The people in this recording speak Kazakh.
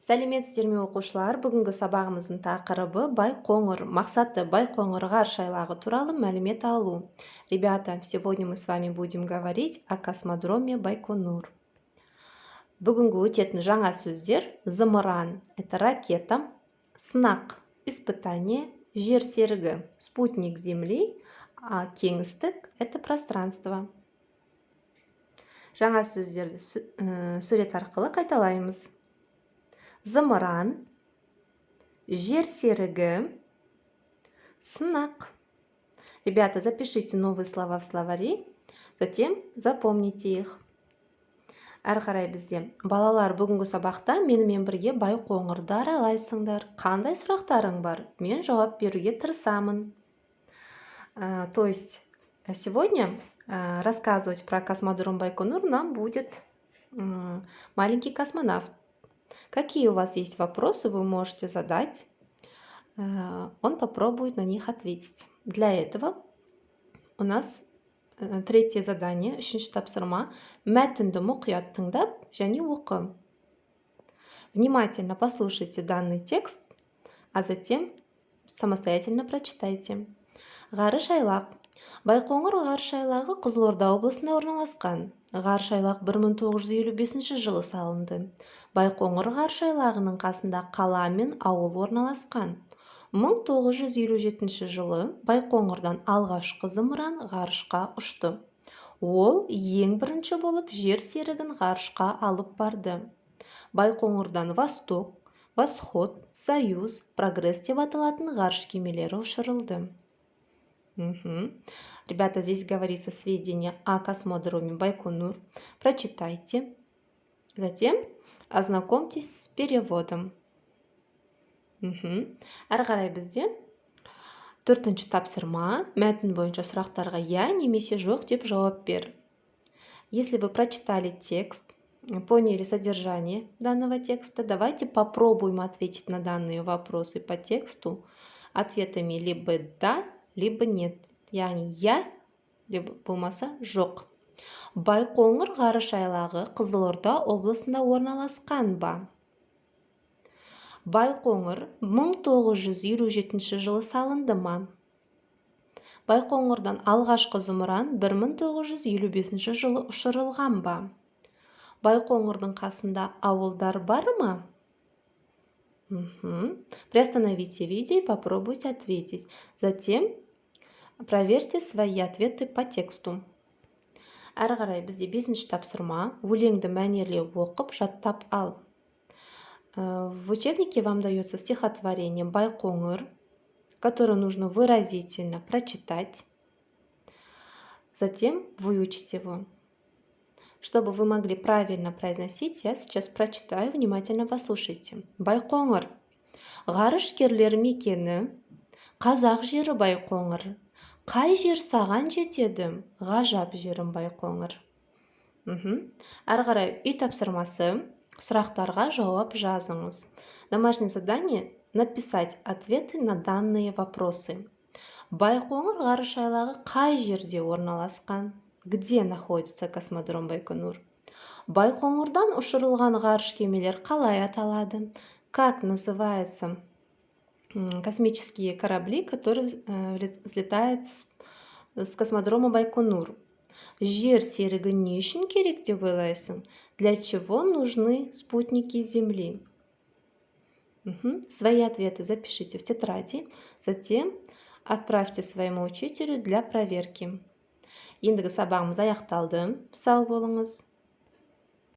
Сәлеметсіздер ме оқушылар? Бүгінгі сабағымыздың тақырыбы Байқоңыр. Мақсаты Байқоңыр ғарыш айлағы туралы мәлімет алу. Ребята, сегодня мы с вами будем говорить о космодроме Байконур. Бүгінгі өтетін жаңа сөздер: зымыран – это ракета, сынақ – испытание, жер серігі – спутник Земли, а кеңістік – это пространство. Жаңа сөздерді сурет арқылы қайталаймыз. Зымыран, жер серігі, сынақ. Ребята, запишите новые слова в словари, затем запомните их. Әрі қарай бізде: балалар, бүгінгі сабақта менімен бірге Байқоңырды аралайсыңдар. Қандай сұрақтарың бар? Мен жауап беруге тырысамын. То есть сегодня рассказывать про космодром Байконур нам будет маленький космонавт. Какие у вас есть вопросы, вы можете задать. Он попробует на них ответить. Для этого у нас третье задание, үшінші тапсырма: мәтінді мұқият тыңдап және оқы. Внимательно послушайте данный текст, а затем самостоятельно прочитайте. Ғарыш айлақ. Байқоңыр ғарыш айлағы Қызылорда облысында орналасқан. Ғарыш айлақ 1955 жылы салынды. Байқоңыр ғарыш айлағының қасында қала мен ауыл орналасқан. 1957 жылы Байқоңырдан алғашқы зымыран ғарышқа ұшты. Ол ең бірінші болып жер серігін ғарышқа алып барды. Байқоңырдан Восток, Восход, Союз, Прогресс деп аталатын ғарыш кемелері ұшырылды. Ребята, здесь говорится сведения о космодроме Байконур. Прочитайте. Затем ознакомьтесь с переводом. Әрі қарай бізде төртінші тапсырма: мәтін бойынша сұрақтарға я немесе жоқ деп жауап бер. Если вы прочитали текст, поняли содержание данного текста, давайте попробуем ответить на данные вопросы по тексту ответами либо да, либо нет. Яғни я, либо болмаса жоқ. Байқоңыр ғарыш айлағы Қызылорда облысында орналасқан ба? Байқоңыр 1957 жылы салынды ма? Байқоңырдан алғашқы зымыран 1955 жылы ұшырылған ба? Байқоңырдың қасында ауылдар бар ма? Приостановите видео и попробуйте ответить. Затем проверьте свои ответы по тексту. Әрі қарай бізде бесінші тапсырма: өлеңді мәнерлеп оқып жаттап ал. В учебнике вам дается стихотворение Байқоңыр, которое нужно выразительно прочитать. Затем выучить его. Чтобы вы могли правильно произносить, я сейчас прочитаю, внимательно послушайте. Байқоңыр. Ғарышкерлер мекені, қазақ жері Байқоңыр. Қай жер саған жетеді? Ғажап жерім Байқоңыр. Әрі қарай үй тапсырмасы: сұрақтарға жауап жазыңыз. Домашнее задание – написать ответы на данные вопросы. Байқоңыр ғарыш айлағы қай жерде орналасқан? Где находится космодром Байконур? Байқоңырдан ұшырылған ғарыш кемелер қалай аталады? Как называются космические корабли, которые взлетают с космодрома Байконур? Жер серігі не үшін керек деп ойлайсың? Для чего нужны спутники Земли? Свои ответы запишите в тетради, затем отправьте своему учителю для проверки. Ендігі сабағымыз аяқталды. Сау болыңыз.